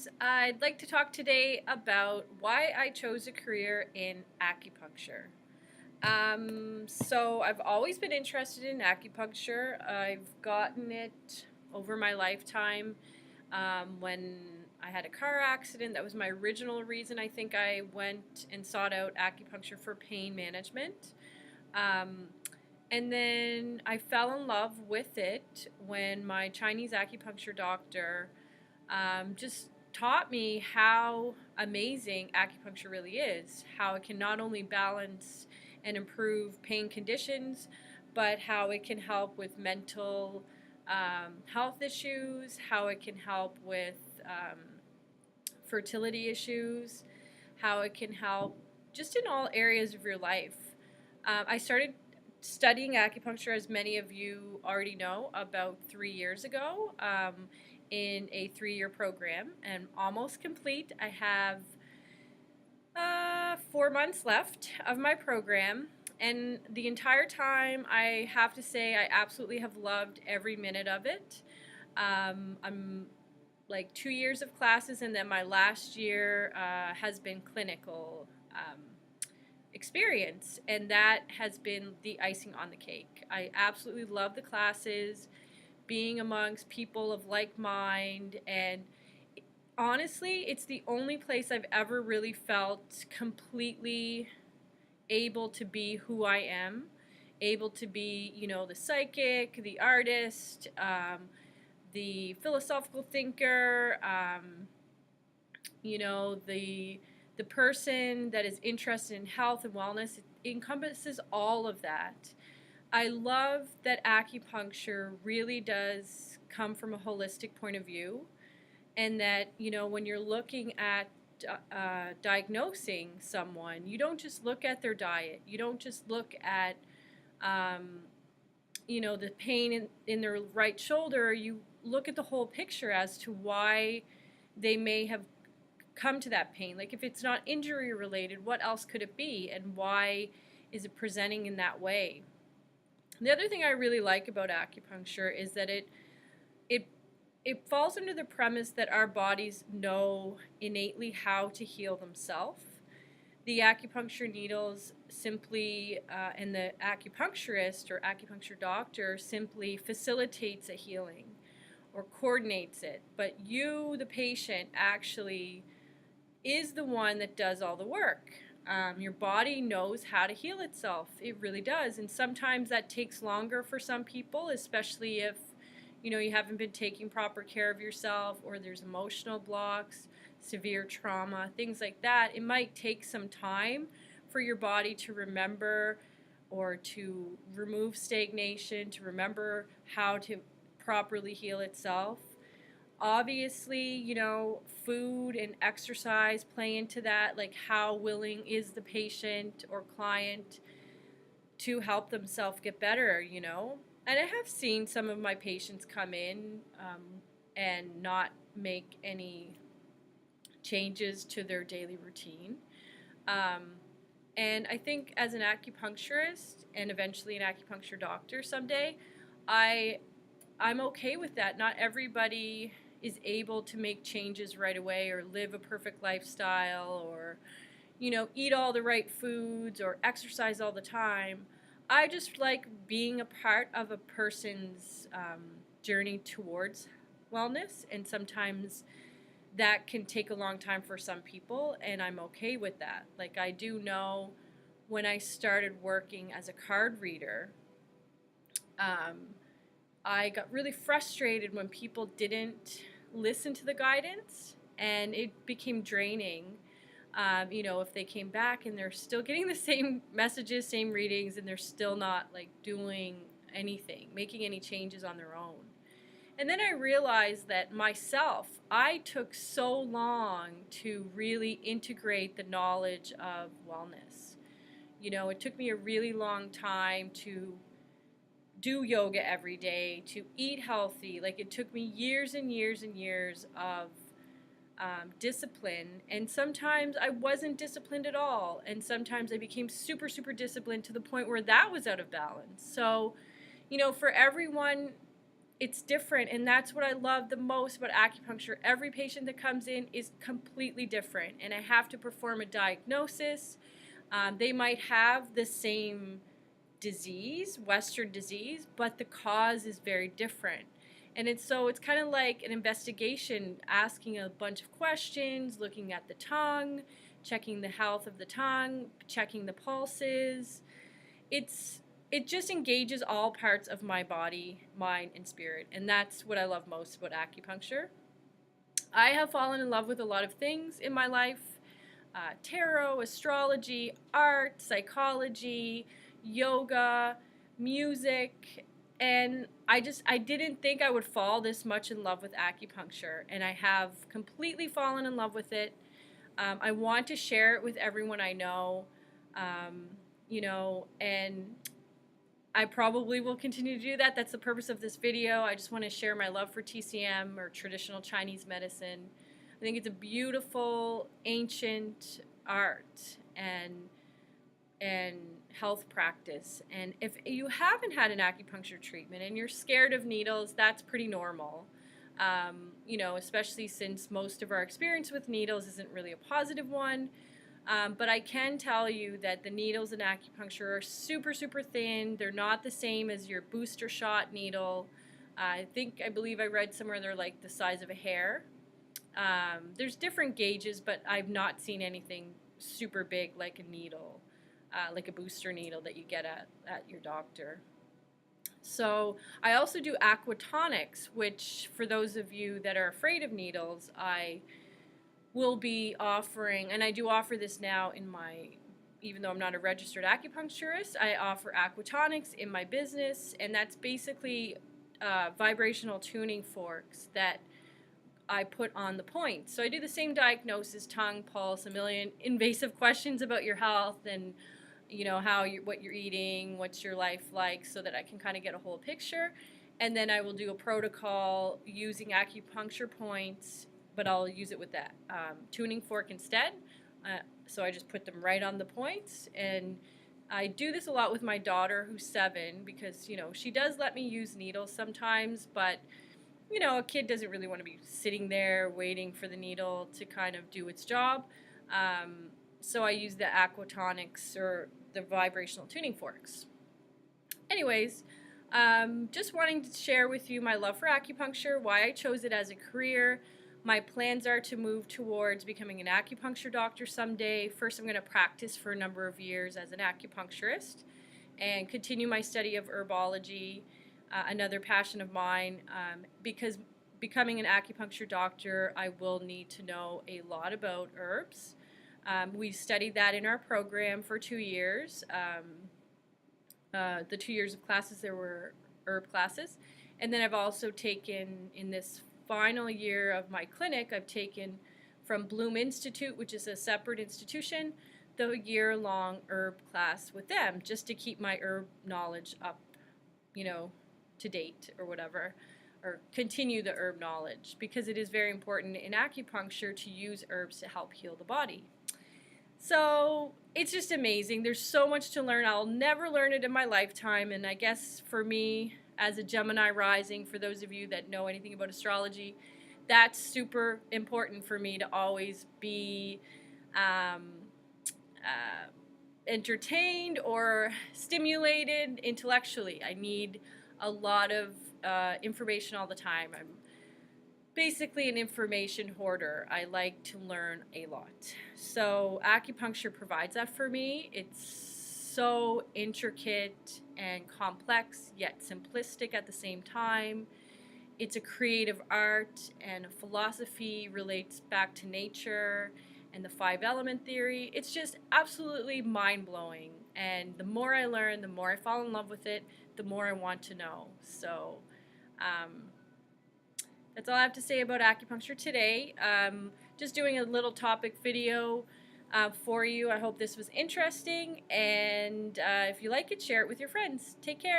guys. I'd like to talk today about why I chose a career in acupuncture. So I've always been interested in acupuncture. I've gotten it over my lifetime. When I had a car accident, that was my original reason. I think I went and sought out acupuncture for pain management. Um, and then I fell in love with it when my Chinese acupuncture doctor just taught me how amazing acupuncture really is, how it can not only balance and improve pain conditions, but how it can help with mental health issues, how it can help with fertility issues, how it can help just in all areas of your life. I started studying acupuncture, as many of you already know, about 3 years ago. In a 3-year program and almost complete. I have 4 months left of my program, and the entire time I have to say I absolutely have loved every minute of it. I'm like 2 years of classes, and then my last year has been clinical experience, and that has been the icing on the cake. I absolutely love the classes, being amongst people of like mind, and honestly, it's the only place I've ever really felt completely able to be who I am, able to be, the psychic, the artist, the philosophical thinker, the person that is interested in health and wellness. It encompasses all of that. I love that acupuncture really does come from a holistic point of view, and that, when you're looking at diagnosing someone, you don't just look at their diet, you don't just look at, the pain in their right shoulder, you look at the whole picture as to why they may have come to that pain. Like, if it's not injury related, what else could it be, and why is it presenting in that way? The other thing I really like about acupuncture is that it falls under the premise that our bodies know innately how to heal themselves. The acupuncture needles simply, and the acupuncturist or acupuncture doctor simply facilitates a healing or coordinates it. But you, the patient, actually is the one that does all the work. Your body knows how to heal itself. It really does. And sometimes that takes longer for some people, especially if, you haven't been taking proper care of yourself, or there's emotional blocks, severe trauma, things like that. It might take some time for your body to remember, or to remove stagnation, to remember how to properly heal itself. Obviously, food and exercise play into that, like how willing is the patient or client to help themselves get better. And I have seen some of my patients come in and not make any changes to their daily routine. And I think as an acupuncturist, and eventually an acupuncture doctor someday, I'm okay with that. Not everybody is able to make changes right away, or live a perfect lifestyle, or eat all the right foods, or exercise all the time. I just like being a part of a person's journey towards wellness, and sometimes that can take a long time for some people, and I'm okay with that. Like, I do know when I started working as a card reader, I got really frustrated when people didn't listen to the guidance, and it became draining. If they came back and they're still getting the same messages, same readings, and they're still not like doing anything, making any changes on their own. And then I realized that myself, I took so long to really integrate the knowledge of wellness. It took me a really long time to do yoga every day, to eat healthy. Like, it took me years and years and years of discipline, and sometimes I wasn't disciplined at all, and sometimes I became super, super disciplined to the point where that was out of balance. So, for everyone, it's different, and that's what I love the most about acupuncture. Every patient that comes in is completely different, and I have to perform a diagnosis. They might have the same disease, Western disease, but the cause is very different. And it's kind of like an investigation, asking a bunch of questions, looking at the tongue, checking the health of the tongue, checking the pulses. It just engages all parts of my body, mind, and spirit, and that's what I love most about acupuncture. I have fallen in love with a lot of things in my life: tarot, astrology, art, psychology, yoga, music, and I didn't think I would fall this much in love with acupuncture, and I have completely fallen in love with it. I want to share it with everyone I know, and I probably will continue to do that. That's the purpose of this video. I just want to share my love for TCM, or traditional Chinese medicine. I think it's a beautiful, ancient art and health practice. And if you haven't had an acupuncture treatment and you're scared of needles, that's pretty normal. Especially since most of our experience with needles isn't really a positive one. But I can tell you that the needles in acupuncture are super, super thin. They're not the same as your booster shot needle. I believe I read somewhere they're like the size of a hair. There's different gauges, but I've not seen anything super big like a needle, like a booster needle that you get at your doctor. So I also do aquatonics, which for those of you that are afraid of needles, I will be offering, and I do offer this now even though I'm not a registered acupuncturist, I offer aquatonics in my business, and that's basically vibrational tuning forks that I put on the points. So I do the same diagnosis: tongue, pulse, a million invasive questions about your health, and what you're eating, what's your life like, so that I can kind of get a whole picture. And then I will do a protocol using acupuncture points, but I'll use it with that tuning fork instead. So I just put them right on the points, and I do this a lot with my daughter, who's 7, because she does let me use needles sometimes, but a kid doesn't really want to be sitting there waiting for the needle to kind of do its job. So I use the aquatonics, or the vibrational tuning forks. Anyways, just wanting to share with you my love for acupuncture, why I chose it as a career. My plans are to move towards becoming an acupuncture doctor someday. First, I'm going to practice for a number of years as an acupuncturist and continue my study of herbology, another passion of mine, because becoming an acupuncture doctor, I will need to know a lot about herbs. We studied that in our program for 2 years. The 2 years of classes, there were herb classes. And then I've also taken, in this final year of my clinic, I've taken from Bloom Institute, which is a separate institution, the year-long herb class with them, just to keep my herb knowledge up, to date or whatever, or continue the herb knowledge, because it is very important in acupuncture to use herbs to help heal the body. So it's just amazing. There's so much to learn. I'll never learn it in my lifetime, and I guess for me, as a Gemini rising, for those of you that know anything about astrology, that's super important for me to always be entertained or stimulated intellectually. I need a lot of information all the time. I'm basically an information hoarder. I like to learn a lot. So acupuncture provides that for me. It's so intricate and complex, yet simplistic at the same time. It's a creative art, and a philosophy, relates back to nature and the 5-element theory. It's just absolutely mind-blowing, and the more I learn, the more I fall in love with it, the more I want to know. So that's all I have to say about acupuncture today. Just doing a little topic video for you. I hope this was interesting, and if you like it, share it with your friends. Take care.